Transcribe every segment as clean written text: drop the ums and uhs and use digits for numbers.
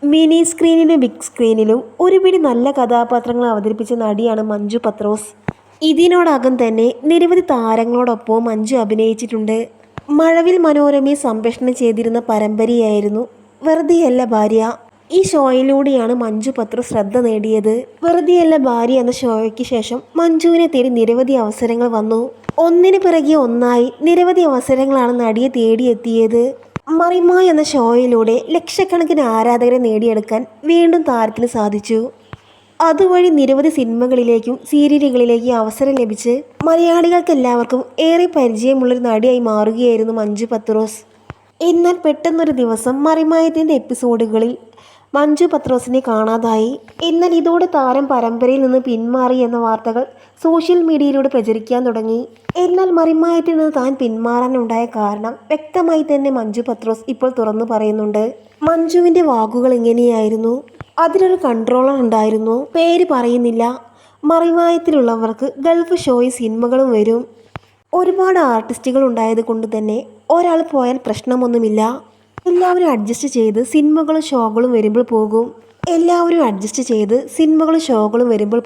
Mini സ്ക്രീനിലും big സ്ക്രീനിലും ഒരുപിടി നല്ല കഥാപാത്രങ്ങൾ അവതരിപ്പിച്ച നടിയാണ് മഞ്ജു പത്രോസ്. ഇതിനോടകം തന്നെ നിരവധി താരങ്ങളോടൊപ്പം മഞ്ജു അഭിനയിച്ചിട്ടുണ്ട്. മഴവിൽ മനോരമയെ സംപ്രേഷണം ചെയ്തിരുന്ന പരമ്പരയായിരുന്നു വെറുതെയല്ല ഭാര്യ. ഈ ഷോയിലൂടെയാണ് മഞ്ജു പത്രോസ് ശ്രദ്ധ നേടിയത്. വെറുതെയല്ല ഭാര്യ എന്ന ഷോയ്ക്ക് ശേഷം മഞ്ജുവിനെ തേടി നിരവധി അവസരങ്ങൾ വന്നു. ഒന്നിനു പിറകെ ഒന്നായി നിരവധി അവസരങ്ങളാണ് നടിയെ തേടിയെത്തിയത്. മറിമ എന്ന ഷോയിലൂടെ ലക്ഷക്കണക്കിന് ആരാധകരെ നേടിയെടുക്കാൻ വീണ്ടും താരത്തിന് സാധിച്ചു. അതുവഴി നിരവധി സിനിമകളിലേക്കും സീരിയലുകളിലേക്കും അവസരം ലഭിച്ച് മലയാളികൾക്കെല്ലാവർക്കും ഏറെ പരിചയമുള്ളൊരു നടിയായി മാറുകയായിരുന്നു മഞ്ജു പത്രോസ്. എന്നാൽ പെട്ടെന്നൊരു ദിവസം മറിമായത്തിൻ്റെ എപ്പിസോഡുകളിൽ മഞ്ജു പത്രോസിനെ കാണാതായി. എന്നാൽ ഇതോടെ താരം പരമ്പരയിൽ നിന്ന് പിന്മാറി എന്ന വാർത്തകൾ സോഷ്യൽ മീഡിയയിലൂടെ പ്രചരിക്കാൻ തുടങ്ങി. എന്നാൽ മറിമായത്തിൽ നിന്ന് താൻ പിന്മാറാനുണ്ടായ കാരണം വ്യക്തമായി തന്നെ മഞ്ജു പത്രോസ് ഇപ്പോൾ തുറന്നു പറയുന്നുണ്ട്. മഞ്ജുവിൻ്റെ വാക്കുകൾ ഇങ്ങനെയായിരുന്നു: അതിലൊരു കൺട്രോളർ ഉണ്ടായിരുന്നു, പേര് പറയുന്നില്ല. മറിമായത്തിലുള്ളവർക്ക് ഗൾഫ് ഷോയും സിനിമകളും വരും. ഒരുപാട് ആർട്ടിസ്റ്റുകൾ ഉണ്ടായത് കൊണ്ട് തന്നെ ഒരാൾ പോയാൽ പ്രശ്നമൊന്നുമില്ല. എല്ലാവരും അഡ്ജസ്റ്റ് ചെയ്ത് സിനിമകളും ഷോകളും വരുമ്പോൾ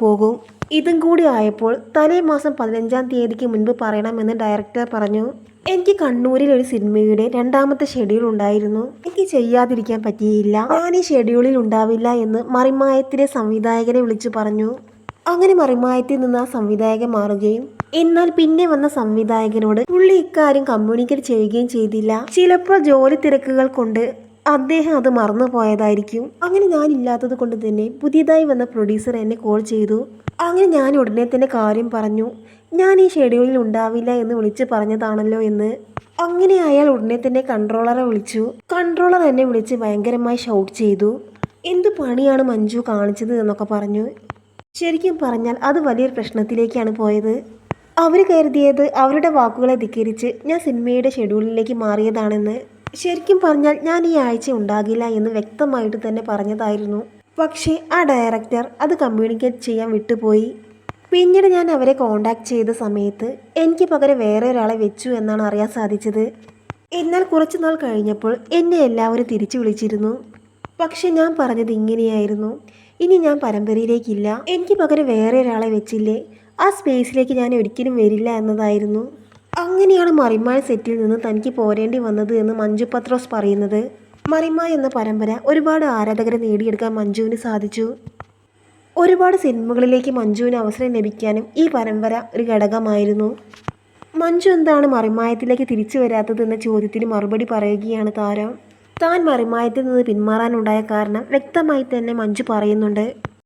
പോകും. ഇതും കൂടി ആയപ്പോൾ തലേ മാസം 15-ാം തീയതിക്ക് മുൻപ് പറയണമെന്ന് ഡയറക്ടർ പറഞ്ഞു. എനിക്ക് കണ്ണൂരിൽ ഒരു സിനിമയുടെ 2ാമത്തെ ഷെഡ്യൂൾ ഉണ്ടായിരുന്നു. എനിക്ക് ചെയ്യാതിരിക്കാൻ പറ്റിയില്ല. ഞാൻ ഈ ഷെഡ്യൂളിൽ ഉണ്ടാവില്ല എന്ന് മറിമായത്തിലെ സംവിധായകനെ വിളിച്ചു പറഞ്ഞു. അങ്ങനെ മറിമായത്തിൽ നിന്ന് ആ സംവിധായകൻ മാറുകയും എന്നാൽ പിന്നെ വന്ന സംവിധായകനോട് പുള്ളി ഇക്കാര്യം കമ്മ്യൂണിക്കേറ്റ് ചെയ്യുകയും ചെയ്തില്ല. ചിലപ്പോൾ ജോലി തിരക്കുകൾ കൊണ്ട് അദ്ദേഹം അത് മറന്നു പോയതായിരിക്കും. അങ്ങനെ ഞാനില്ലാത്തത് കൊണ്ട് തന്നെ പുതിയതായി വന്ന പ്രൊഡ്യൂസർ എന്നെ കോൾ ചെയ്തു. അങ്ങനെ ഞാൻ ഉടനെ തന്നെ കാര്യം പറഞ്ഞു. ഞാൻ ഈ ഷെഡ്യൂളിൽ ഉണ്ടാവില്ല എന്ന് വിളിച്ച് പറഞ്ഞതാണല്ലോ എന്ന്. അങ്ങനെ അയാൾ ഉടനെ തന്നെ കൺട്രോളറെ വിളിച്ചു. കൺട്രോളർ എന്നെ വിളിച്ച് ഭയങ്കരമായി ഷൗട്ട് ചെയ്തു. എന്ത് പണിയാണ് മഞ്ജു കാണിച്ചത് എന്നൊക്കെ പറഞ്ഞു. ശരിക്കും പറഞ്ഞാൽ അത് വലിയൊരു പ്രശ്നത്തിലേക്കാണ് പോയത്. അവർ കരുതിയത് അവരുടെ വാക്കുകളെ ധിക്കരിച്ച് ഞാൻ സിനിമയുടെ ഷെഡ്യൂളിലേക്ക് മാറിയതാണെന്ന്. ശരിക്കും പറഞ്ഞാൽ ഞാൻ ഈ ആഴ്ച ഉണ്ടാകില്ല എന്ന് വ്യക്തമായിട്ട് തന്നെ പറഞ്ഞതായിരുന്നു. പക്ഷേ ആ ഡയറക്ടർ അത് കമ്മ്യൂണിക്കേറ്റ് ചെയ്യാൻ വിട്ടുപോയി. പിന്നീട് ഞാൻ അവരെ കോണ്ടാക്ട് ചെയ്ത സമയത്ത് എനിക്ക് പകരം വേറെ ഒരാളെ വെച്ചു എന്നാണ് അറിയാൻ സാധിച്ചത്. എന്നാൽ കുറച്ചു നാൾ കഴിഞ്ഞപ്പോൾ എന്നെ എല്ലാവരും തിരിച്ചു വിളിച്ചിരുന്നു. പക്ഷെ ഞാൻ പറഞ്ഞത് ഇങ്ങനെയായിരുന്നു: ഇനി ഞാൻ പരമ്പരയിലേക്കില്ല, എനിക്ക് പകരം വേറെ ഒരാളെ വെച്ചില്ലേ, ആ സ്പേസിലേക്ക് ഞാൻ ഒരിക്കലും വരില്ല എന്നതായിരുന്നു. അങ്ങനെയാണ് മറിമായ സെറ്റിൽ നിന്ന് തനിക്ക് പോരേണ്ടി വന്നത് എന്ന് മഞ്ജു പത്രോസ് പറയുന്നത്. മറിമ എന്ന പരമ്പര ഒരുപാട് ആരാധകരെ നേടിയെടുക്കാൻ മഞ്ജുവിന് സാധിച്ചു. ഒരുപാട് സിനിമകളിലേക്ക് മഞ്ജുവിന് അവസരം ലഭിക്കാനും ഈ പരമ്പര ഒരു ഘടകമായിരുന്നു. മഞ്ജു എന്താണ് മറിമായത്തിലേക്ക് തിരിച്ചു വരാത്തത് എന്ന ചോദ്യത്തിന് മറുപടി പറയുകയാണ് താരം. താൻ മറിമായത്തിൽ നിന്ന് പിന്മാറാനുണ്ടായ കാരണം വ്യക്തമായി തന്നെ മഞ്ജു പറയുന്നുണ്ട്.